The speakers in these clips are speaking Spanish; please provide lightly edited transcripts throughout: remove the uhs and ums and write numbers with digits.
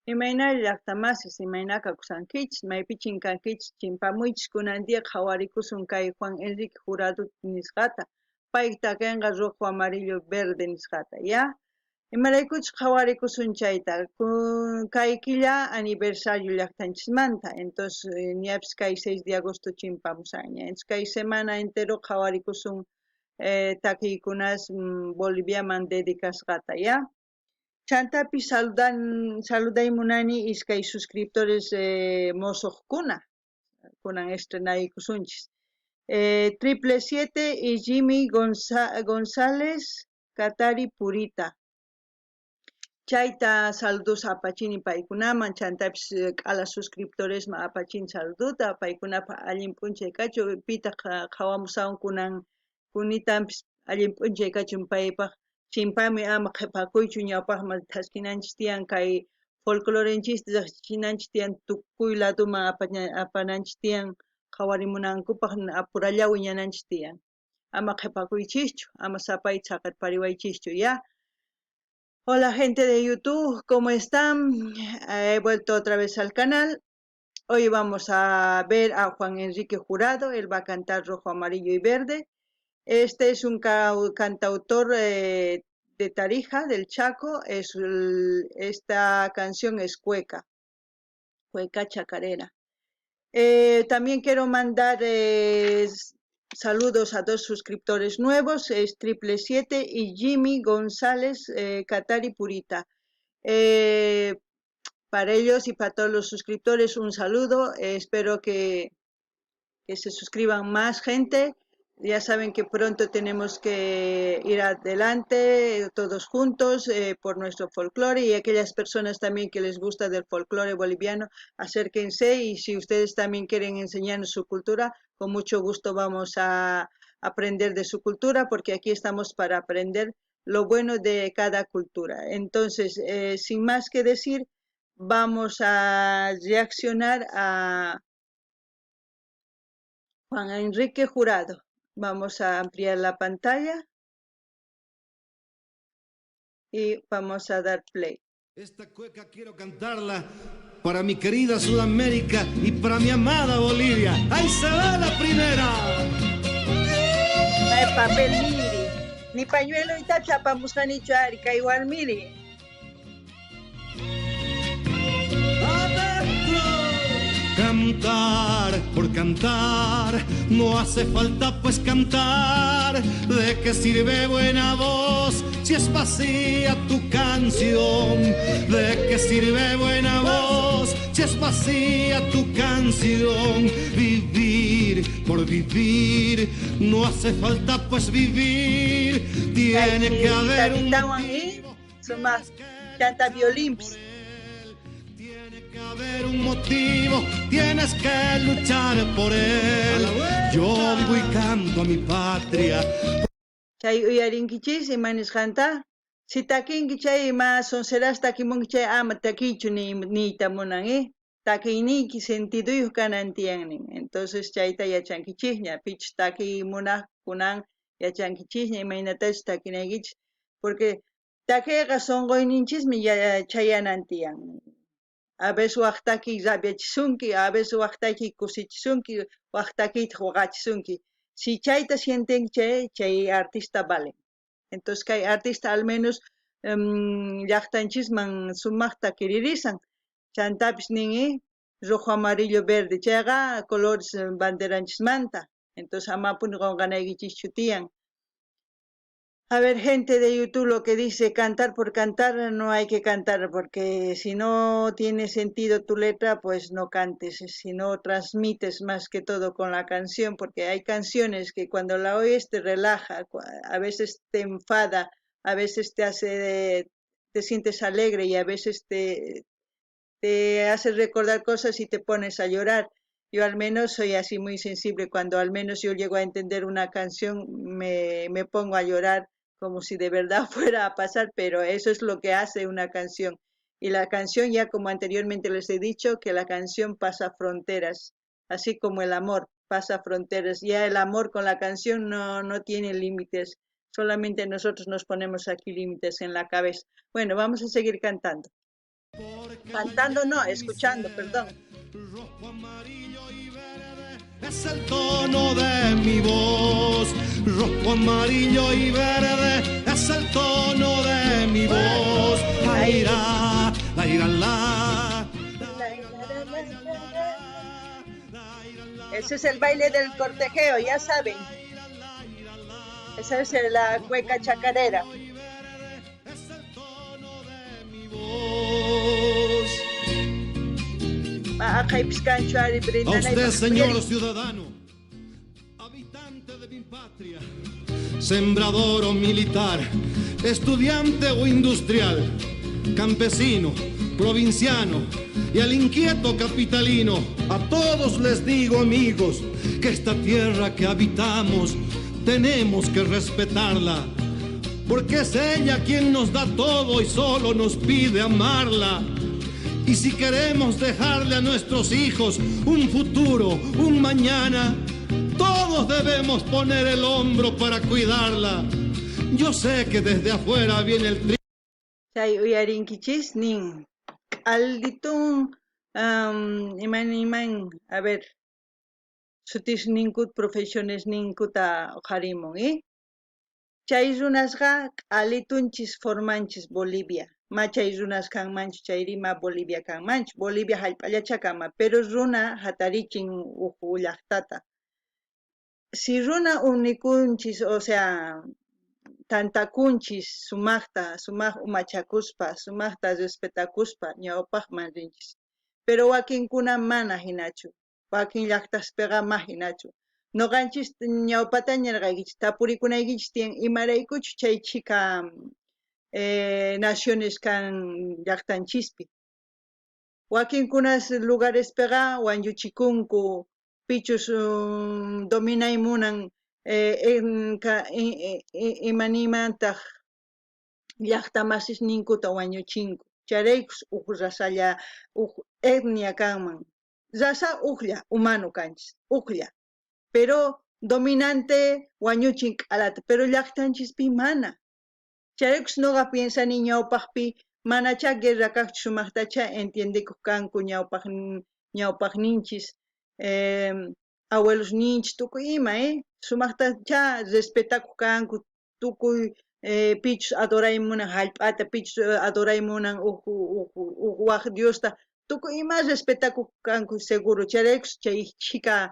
Imayna llaqtamasis, imaynaka kusankichis, maypi chinkankichis, chimpamuychis kunantiqa qhawarikusun kay Juan Enrique Jurado nisqata, payqa takinqa rojo amarillo verde nisqata, ya? Imaraykuchus qhawarikusun chayta, kay killa aniversario llaqtanchismanta, entonces ñapis kay 6 de agosto chimpamusaqña, entonces kay semana entero qhawarikusun takiykunas Boliviaman dedicasqata, ya? Chantapi saludaymunani iskay suscriptores mosoqkuna kunan estrenaykusunchis. 777 y Jimmy González Katari Purita. Chayta saludos apachini paykunaman, chantapis k'ala suscriptoresman apachini saluduta, paykunapa allin p'unchay kachun, pita qhawamusawan kunan kunitanpis allin p'unchay kachun paypaq, chimpami ama qhipakuychu ñawpaqman thaskinanchis tiyan kay folclorenchista llaqchichinanchis tiyan tukuy ladoman apananchis tiyan qhawarimunankupaq apurallawan wiñananchis tiyan, ama qhipakuychischu, ama sapay saqirpariwaychischu, ya. Hola gente de YouTube, ¿cómo están? He vuelto otra vez al canal. Hoy vamos a ver a Juan Enrique Jurado, él va a cantar Rojo, Amarillo y Verde. Este es un cantautor de Tarija, del Chaco. Esta canción es cueca chacarera. También quiero mandar saludos a 2 suscriptores nuevos, es 777 y Jimmy González Katari Purita. Para ellos y para todos los suscriptores un saludo, espero que se suscriban más gente. Ya saben que pronto tenemos que ir adelante todos juntos por nuestro folclore, y aquellas personas también que les gusta del folclore boliviano, acérquense, y si ustedes también quieren enseñarnos su cultura, con mucho gusto vamos a aprender de su cultura, porque aquí estamos para aprender lo bueno de cada cultura. Entonces, sin más que decir, vamos a reaccionar a Juan Enrique Jurado. Vamos a ampliar la pantalla y vamos a dar play. Esta cueca quiero cantarla para mi querida Sudamérica y para mi amada Bolivia. ¡Ahí se va la primera! Ay, papel miri. Ni pañuelo y tacha pa buscani charica igual miri. Cantar por cantar, no hace falta pues cantar. ¿De qué sirve buena voz si es vacía tu canción? ¿De qué sirve buena voz si es vacía tu canción? Vivir por vivir, no hace falta pues vivir. Tiene que haber un motivo. Canta violins. Haber un motivo, tienes que luchar por él. Yo vivo y canto a mi patria. Chay uyarinkichis imanis canta. Si takinki chay ima sonseras takimunki chay ama takichu ni tamunan takiniki sentido kanantiannin. Entonces chayta yachankichisña pich taki munaq kunan yachankichisña imaynatash takinaykichis, porque takiqa sonqoyninchismi chayanantian. A veces waqtaki rabiachisunki, a veces waqtaki kusichisunki, waqtaki jugachisunki. Si chayta sienten chay artista vale. Entonces kay artista al menos llaqtanchisman sumaqta kiririsan. Chantapis ningi rojo, amarillo, verde. Chayqa colores banderanchismanta. Entonces amapun qonqanaykichis tiyan. A ver, gente de YouTube, lo que dice cantar por cantar, no hay que cantar, porque si no tiene sentido tu letra, pues no cantes, si no transmites más que todo con la canción, porque hay canciones que cuando la oyes te relaja, a veces te enfada, a veces te sientes alegre, y a veces te hace recordar cosas y te pones a llorar. Yo al menos soy así muy sensible, cuando al menos yo llego a entender una canción, me pongo a llorar como si de verdad fuera a pasar, pero eso es lo que hace una canción. Y la canción, ya como anteriormente les he dicho, que la canción pasa fronteras, así como el amor pasa fronteras. Ya el amor con la canción no tiene límites, solamente nosotros nos ponemos aquí límites en la cabeza. Bueno, vamos a seguir cantando. Cantando no, escuchando, perdón. Rojo, amarillo y verde es el tono de mi voz. Rojo, amarillo y verde es el tono de mi voz. La ira, la ira, la. Ese es el baile del cortejeo, ya saben. Esa es la cueca chacarera. Es el tono de mi voz. A usted, señor ciudadano, habitante de mi patria, sembrador o militar, estudiante o industrial, campesino, provinciano y al inquieto capitalino, a todos les digo, amigos, que esta tierra que habitamos tenemos que respetarla, porque es ella quien nos da todo y solo nos pide amarla. Y si queremos dejarle a nuestros hijos un futuro, un mañana, todos debemos poner el hombro para cuidarla. Yo sé que desde afuera viene el tri... Chay uyarinkichis nin alditun iman a ver sutis ninkut profesiones ninkuta qharimun chay runasqa alitunchis formanchis Bolivia machay runas kanmanchu chay rima Bolivia kanmanchu Bolivia hallp'allacha kanman pero runa hatarichin uhu llaqtata si runa unikunchis o sea tantakunchis sumaqta sumaq umachakuspa sumaqta respetakuspa ñawpaqman rinchis pero wakinkuna mana hinachu wakin llaqtaspiqa ma hinachu noqanchis ñawpata ñarqaykichis tapurikunaykichis tiyan imaraykuchu chay chika naciones kan llaqtanchispi wakinkunas lugarespiqa wanlluchikunku pichus dominaymunan imanimantaq llaqta masisninkuta wañuchinku charaykus uq rasalla uq etnia kanman rasa uqlla humano kanchis uqlla pero dominante wañuchin k'alata pero llaqtanchispi mana charaykus nuqa piensani ñawpaqpi manacha guerra kaqchu sumaqtacha entiendikuq kanku ñawpaqninchis abuelosninchis tukuy ima sumaqtacha respetakuq kanku tukuy pichus adoraymunan hallp'ata pichus adoraymunan uq waq Diosta tukuy ima respetakuq kanku seguro charaykus chay chika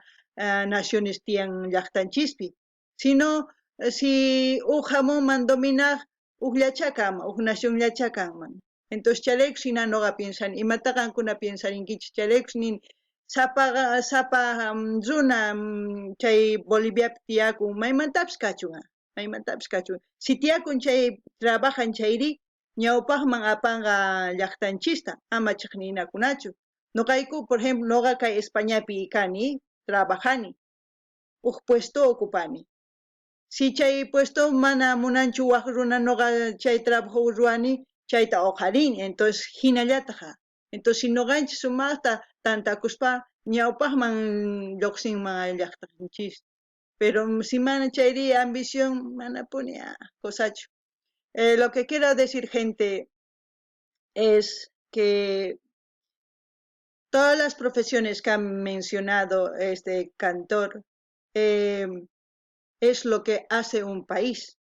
naciones tiyan llaqtanchispi sino si uq hamunman dominaq uqllacha kanman uq nacionllacha kanman entonces charaykus hina nuqa piensani imata qankuna piensarinkichis charaykus nini sapa runa chay Boliviapi tiyakun maymantapis kachun si tiyakun chay trabajan chayri ñawpaqman apanqa llaqtanchista ama chiqninakunachu nuqayku por ejemplo nuqa kay Españapi kani trabajani uq puesto ocupani si chay puesto mana munanchu waq runa nuqa chay trabajo ruwani chayta uqarini entonces hinallataqa entonces si nuqanchis sumaqta tantakuspa ñawpaqman lluqsinman llaqtanchis pero si mana chayri ambición manapuni cosachu lo que quiero decir gente es que todas las profesiones que han mencionado este cantor es lo que hace un país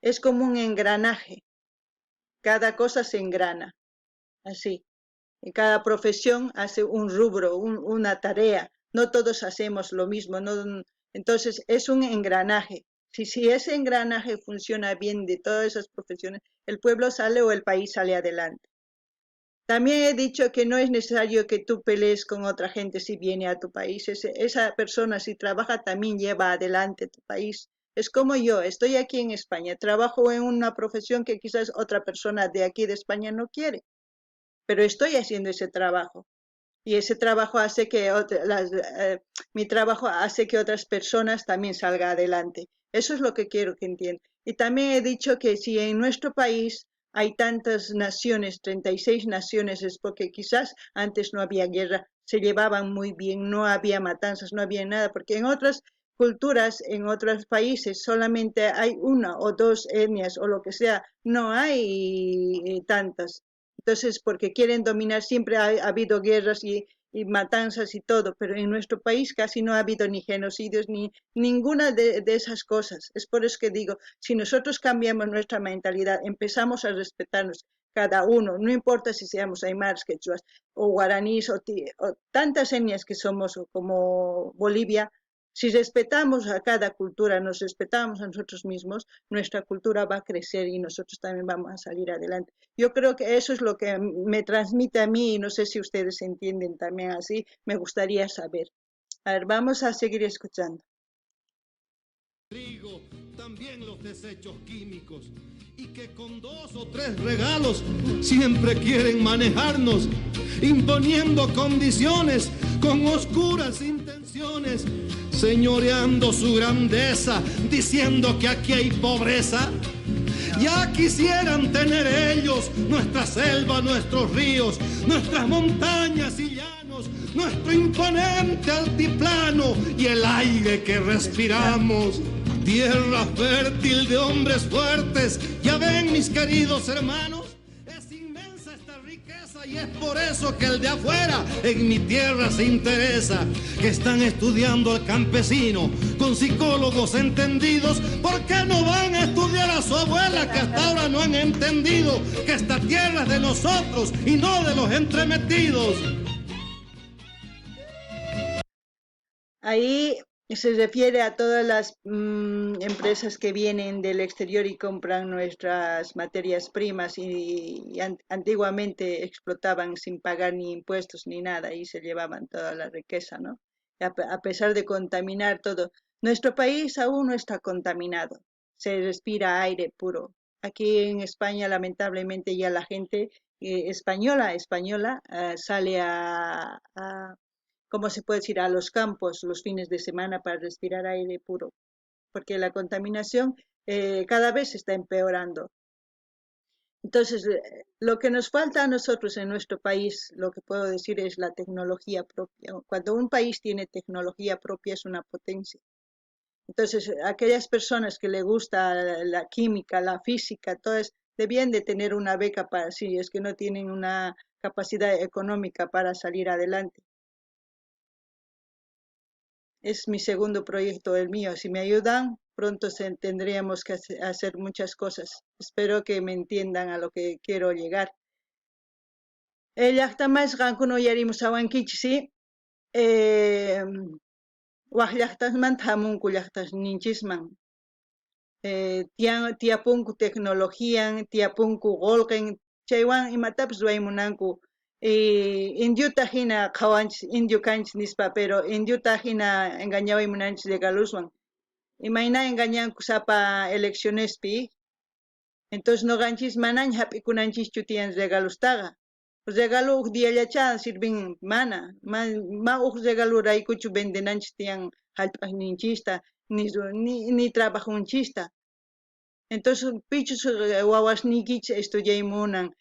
es como un engranaje cada cosa se engrana así y cada profesión hace un rubro una tarea no todos hacemos lo mismo no entonces es un engranaje si ese engranaje funciona bien de todas esas profesiones el pueblo sale o el país sale adelante. También he dicho que no es necesario que tú pelees con otra gente si viene a tu país. Esa persona si trabaja también lleva adelante tu país. Es como yo, estoy aquí en España, trabajo en una profesión que quizás otra persona de aquí de España no quiere, pero estoy haciendo ese trabajo. Y ese trabajo hace que mi trabajo hace que otras personas también salgan adelante. Eso es lo que quiero que entiendan. Y también he dicho que si en nuestro país hay tantas naciones, 36 naciones, es porque quizás antes no había guerra, se llevaban muy bien, no había matanzas, no había nada, porque en otras culturas, en otros países, solamente hay una o dos etnias o lo que sea, no hay tantas. Entonces, porque quieren dominar, siempre ha habido guerras y matanzas y todo, pero en nuestro país casi no ha habido ni genocidios ni ninguna de esas cosas. Es por eso que digo, si nosotros cambiamos nuestra mentalidad, empezamos a respetarnos cada uno, no importa si seamos aymaras, quechuas o guaraníes o tantas etnias que somos como Bolivia, si respetamos a cada cultura, nos respetamos a nosotros mismos, nuestra cultura va a crecer y nosotros también vamos a salir adelante. Yo creo que eso es lo que me transmite a mí y no sé si ustedes entienden también así, me gustaría saber. A ver, vamos a seguir escuchando. Trigo, también los desechos químicos, y que con 2 o 3 regalos siempre quieren manejarnos, imponiendo condiciones con oscuras intenciones, señoreando su grandeza, diciendo que aquí hay pobreza. Ya quisieran tener ellos nuestra selva, nuestros ríos, nuestras montañas y llanos, nuestro imponente altiplano y el aire que respiramos. Tierra fértil de hombres fuertes, ya ven mis queridos hermanos, es inmensa esta riqueza y es por eso que el de afuera en mi tierra se interesa, que están estudiando al campesino con psicólogos entendidos. ¿Por qué no van a estudiar a su abuela que hasta ahora no han entendido que esta tierra es de nosotros y no de los entremetidos? Ahí se refiere a todas las empresas que vienen del exterior y compran nuestras materias primas y antiguamente explotaban sin pagar ni impuestos ni nada y se llevaban toda la riqueza, ¿no? A pesar de contaminar todo. Nuestro país aún no está contaminado, se respira aire puro. Aquí en España, lamentablemente, ya la gente española sale ¿cómo se puede decir?, a los campos los fines de semana para respirar aire puro, porque la contaminación cada vez está empeorando. Entonces, lo que nos falta a nosotros en nuestro país, lo que puedo decir es la tecnología propia. Cuando un país tiene tecnología propia es una potencia. Entonces, aquellas personas que le gusta la química, la física, todas debían de tener una beca para si es que no tienen una capacidad económica para salir adelante. Es mi segundo proyecto, el mío. Si me ayudan, pronto tendríamos que hacer muchas cosas. Espero que me entiendan a lo que quiero llegar. Llaqtamas qankuno yarimusawankichis, waq llaqtasmanta hamunku llaqtasninchisman. Tiyapunku tecnologían, tiyapunku qolqen, chaywan imatapas ruraymunanku. Indiuta hina qhawanchis, indio kanchis nispa, pero indiuta hina engañawaymunanchis regaluswan. Imayna engañanku sapa eleccionespi, entonces noqanchis manaña hap'ikunanchischu tiyan regalustaqa. Regalo uq diyallacha sirvin mana, ma uq regalo raykuchu vendenanchis tiyan hallp'aqninchista, ni trabajunchista. Entonces, pichus wawasnikichis estudiaymunan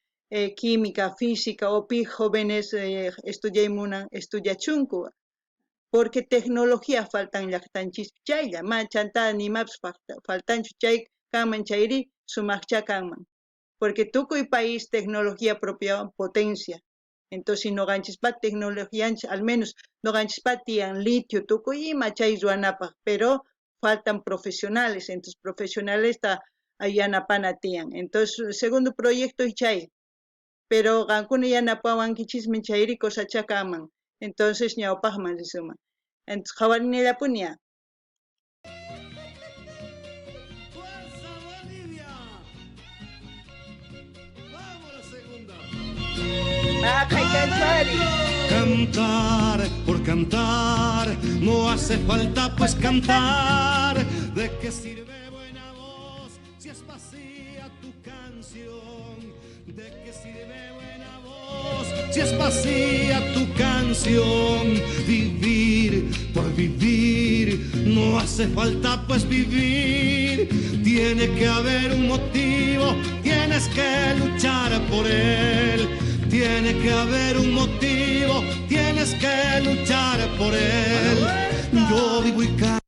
química, física, o pi jóvenes estudiaymunan, estudiachunku. Porque tecnología faltan llaqtanchis chaylla, ma chanta nimaps faltanchu chay kanman chayri sumaqcha kanman. Porque tukuy país tecnología propia potencia. Entonces, si noqanchispa tecnología, al menos noqanchispa tiyan litio tukuy ima chay ruanapaq, pero faltan profesionales, entonces profesionales yanapana tiyan. Entonces, segundo proyecto chay, pero qankuna yanapawankichismi chayri cosecha kanman. Entonces, ñawpaqman risuma. Entonces, qhawarinillapuña. ¡Fuerza Bolivia! ¡Vamos a la segunda! Cantar por cantar, no hace falta pues cantar. ¿De qué sirve buena voz si es vacía tu canción? ¿De qué sirve buena voz si es vacía tu canción? Vivir por vivir, no hace falta pues vivir. Tiene que haber un motivo, tienes que luchar por él. Tiene que haber un motivo, tienes que luchar por él. Yo vivo y canto.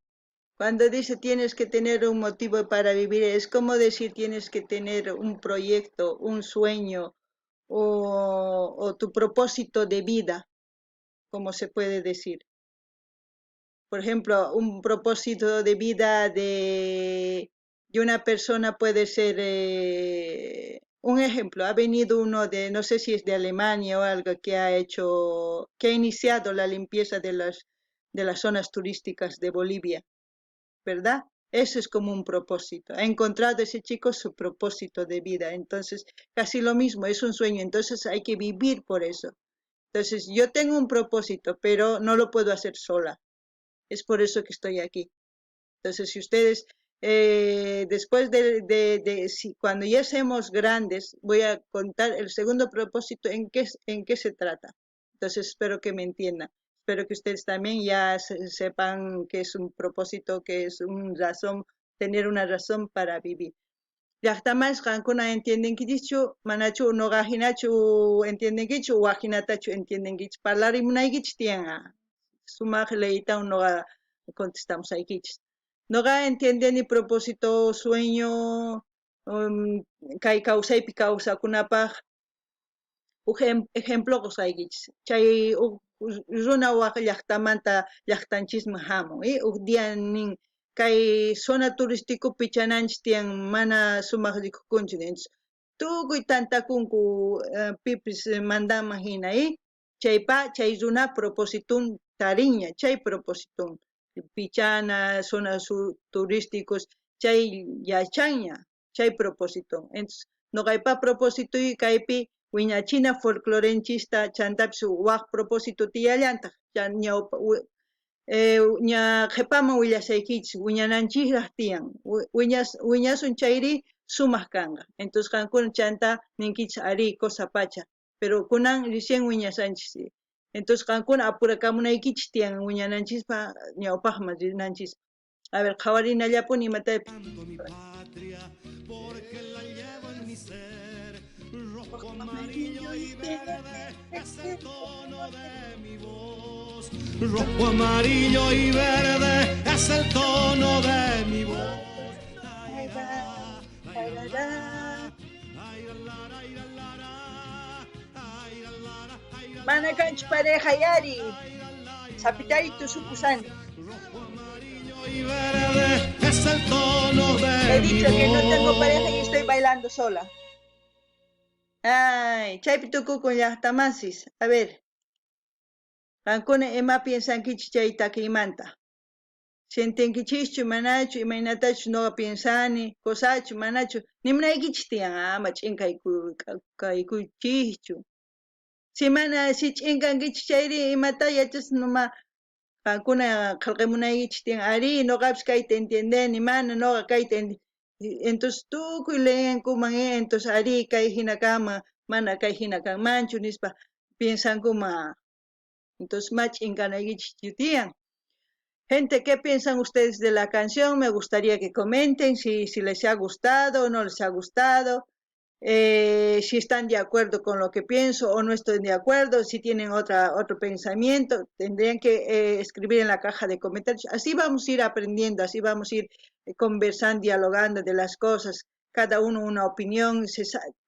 Cuando dice tienes que tener un motivo para vivir, es como decir tienes que tener un proyecto, un sueño, o tu propósito de vida, como se puede decir. Por ejemplo, un propósito de vida de una persona puede ser, un ejemplo, ha venido uno de, no sé si es de Alemania o algo, que ha iniciado la limpieza de las zonas turísticas de Bolivia, ¿verdad? Eso es como un propósito. Ha encontrado ese chico su propósito de vida. Entonces, casi lo mismo, es un sueño. Entonces, hay que vivir por eso. Entonces, yo tengo un propósito, pero no lo puedo hacer sola. Es por eso que estoy aquí. Entonces, si ustedes, después si, cuando ya seamos grandes, voy a contar el segundo propósito en qué se trata. Entonces, espero que me entiendan. Espero que ustedes también ya sepan que es un propósito, que es una razón, tener una razón para vivir. Llaqtamas qankuna entienden que dicho, manachu no gajinachu entienden que dicho, wajinatachu entienden que dicho, parlarimunaykichis tianga. Sumaq leita unoga contestamos ahí. Noga entiende ni propósito, sueño, kay kawsaypi kawsakunapaq ejemplo qusaykichis. Chay runa waq llaqtamanta llaqtanchisman hamun, día nin kay zona turísticopi chananchis tiyan mana sumaq rikukunchu ninchis. Tukuy tantakunku pipis mandanman hina, chaypa chay runa propositun tariña, chay propositun. Pichana, zonas turísticos, chay yachaña, chay propósito. Entonces, noqaypa propósito y kaypi wiñachina folclorenchista chantapis waq propósito tiyallantaq ñawpa ña qhipaman willasaykichis wiñananchikraq tiyan wiñasun chayri sumaq kanqa. Entonces qankuna chanta ninkichis ari cosa pacha, pero kunan recién wiñasanchis. Entonces qankuna apurakamunaykichis tiyan wiñananchispa ñawpaqman rinanchis. A ver, qhawarinallapuni imataypis. Rojo, amarillo y verde es el tono de mi voz. Rojo, amarillo y verde es el tono de mi voz. Mana kanchi pareja yari. Sapitaritu supusani. Rojo, amarillo y verde es el tono de mi voz. He dicho que no tengo pareja y estoy bailando sola. Ay, chaypitukuku llaqtamasis. A ver. Qankuna ima piensankichis chay takiymanta. Sientinkichikchu manachu imaynatachu noqa piensani, cosachu manachu nimunaykichis tiyan ama ch'inkaykuchikchu. Si mana si ch'inkankichis chayri imata yachas numa qankuna qillqamunaykichis tiyan ari noqapis kayta entiendeni mana noqa kayta entonces tukuy leyankuman entonces ari kay hina kanman mana kay hina kanmanchu nispa piensankuman. Entonces mach'inkanaykichis tiyan. Gente, ¿qué piensan ustedes de la canción? Me gustaría que comenten si les ha gustado o no les ha gustado, si están de acuerdo con lo que pienso o no estoy de acuerdo, si tienen otro pensamiento, tendrían que escribir en la caja de comentarios. Así vamos a ir aprendiendo, así vamos a ir conversando, dialogando de las cosas, cada uno una opinión,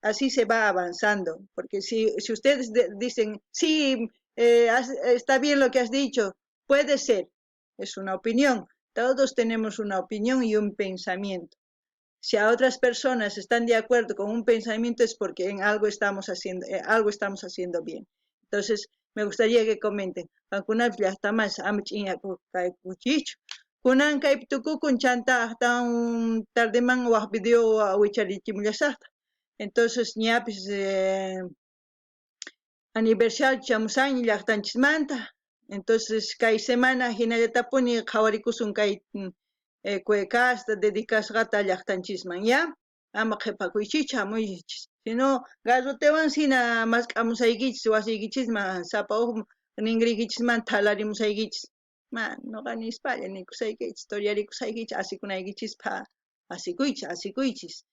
así se va avanzando, porque si ustedes dicen, sí, está bien lo que has dicho, puede ser. Es una opinión. Todos tenemos una opinión y un pensamiento. Si a otras personas están de acuerdo con un pensamiento es porque en algo estamos haciendo bien. Entonces, me gustaría que comenten. Kunan kayptukukun chanta hasta un tardeman waq video wicharichimullasaqta. Entonces, ñapis aniversario chamusan llaqtanchismanta. Entonces, kay semana hinallatapuni qhawarikusun kay cuecasta, dedicasqata llaqtanchisman, ¿ya? Ama qhipakuychich hamuychis. Sino, garrotewan sina mask'amusaykichis wasiykichisman, sapa huk ningrikichisman thalarimusaykichis. Noqa nispalla nikusaykichis, historiarikusaykichis, asikunaykichispa asikuychis.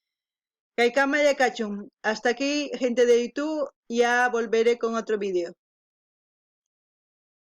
Kay kamalla kachun. Hasta aquí, gente de YouTube, ya volveré con otro video.